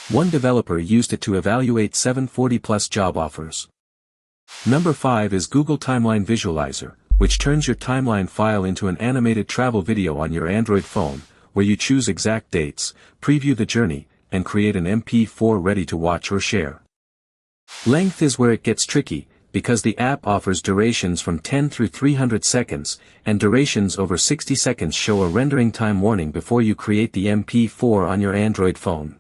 One developer used it to evaluate 740+ job offers. Number 5 is Google Timeline Visualizer, which turns your timeline file into an animated travel video on your Android phone, where you choose exact dates, preview the journey, and create an MP4 ready to watch or share. Length is where it gets tricky, because the app offers durations from 10 through 300 seconds, and durations over 60 seconds show a rendering time warning before you create the MP4 on your Android phone.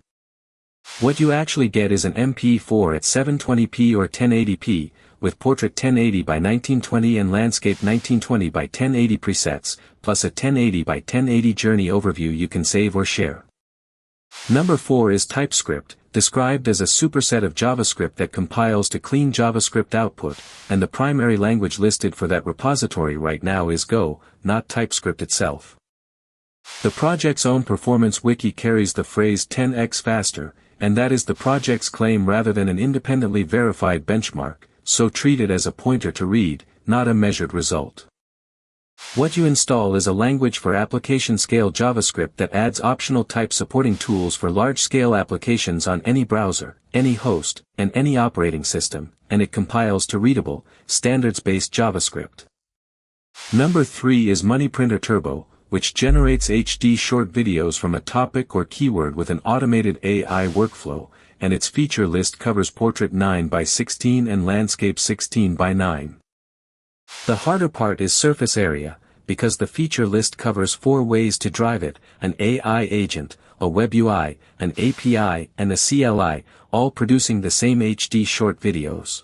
What you actually get is an MP4 at 720p or 1080p, with portrait 1080 by 1920 and landscape 1920 by 1080 presets, plus a 1080 by 1080 journey overview you can save or share. Number 4 is TypeScript, described as a superset of JavaScript that compiles to clean JavaScript output, and the primary language listed for that repository right now is Go, not TypeScript itself. The project's own performance wiki carries the phrase 10x faster, and that is the project's claim rather than an independently verified benchmark, so treat it as a pointer to read, not a measured result. What you install is a language for application-scale JavaScript that adds optional type-supporting tools for large-scale applications on any browser, any host, and any operating system, and it compiles to readable, standards-based JavaScript. Number 3 is MoneyPrinterTurbo, which generates HD short videos from a topic or keyword with an automated AI workflow, and its feature list covers portrait 9:16 and landscape 16:9. The harder part is surface area, because the feature list covers 4 ways to drive it: an AI agent, a web UI, an API, and a CLI, all producing the same HD short videos.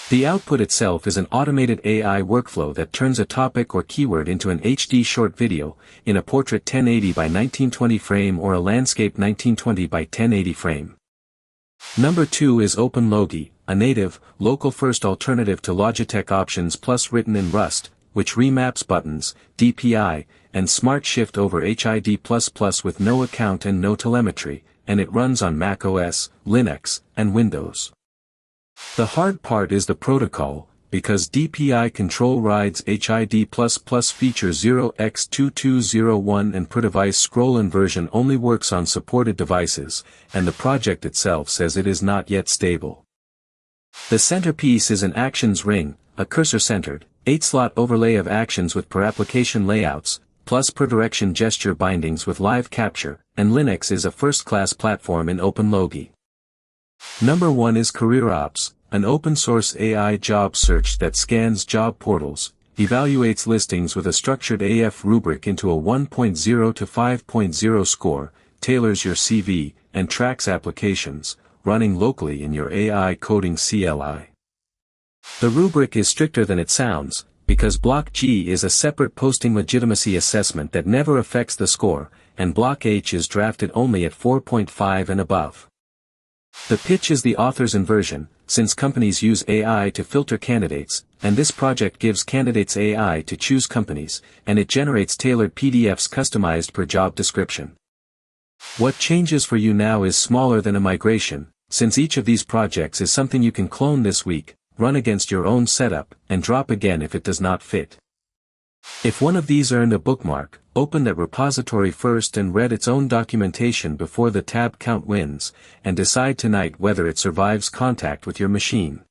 The output itself is an automated AI workflow that turns a topic or keyword into an HD short video, in a portrait 1080 by 1920 frame or a landscape 1920 by 1080 frame. Number 2 is OpenLogi, a native, local-first alternative to Logitech options plus written in Rust, which remaps buttons, DPI, and Smart Shift over HID++ with no account and no telemetry, and it runs on Mac OS, Linux, and Windows. The hard part is the protocol, because DPI control rides HID++ feature 0x2201 and per-device scroll inversion only works on supported devices, and the project itself says it is not yet stable. The centerpiece is an actions ring, a cursor-centered, 8-slot overlay of actions with per-application layouts, plus per-direction gesture bindings with live capture, and Linux is a first-class platform in OpenLogi. Number 1 is CareerOps, an open-source AI job search that scans job portals, evaluates listings with a structured AF rubric into a 1.0 to 5.0 score, tailors your CV, and tracks applications, running locally in your AI coding CLI. The rubric is stricter than it sounds, because Block G is a separate posting legitimacy assessment that never affects the score, and Block H is drafted only at 4.5 and above. The pitch is the author's inversion, since companies use AI to filter candidates, and this project gives candidates AI to choose companies, and it generates tailored PDFs customized per job description. What changes for you now is smaller than a migration, since each of these projects is something you can clone this week, run against your own setup, and drop again if it does not fit. If one of these earned a bookmark, open that repository first and read its own documentation before the tab count wins, and decide tonight whether it survives contact with your machine.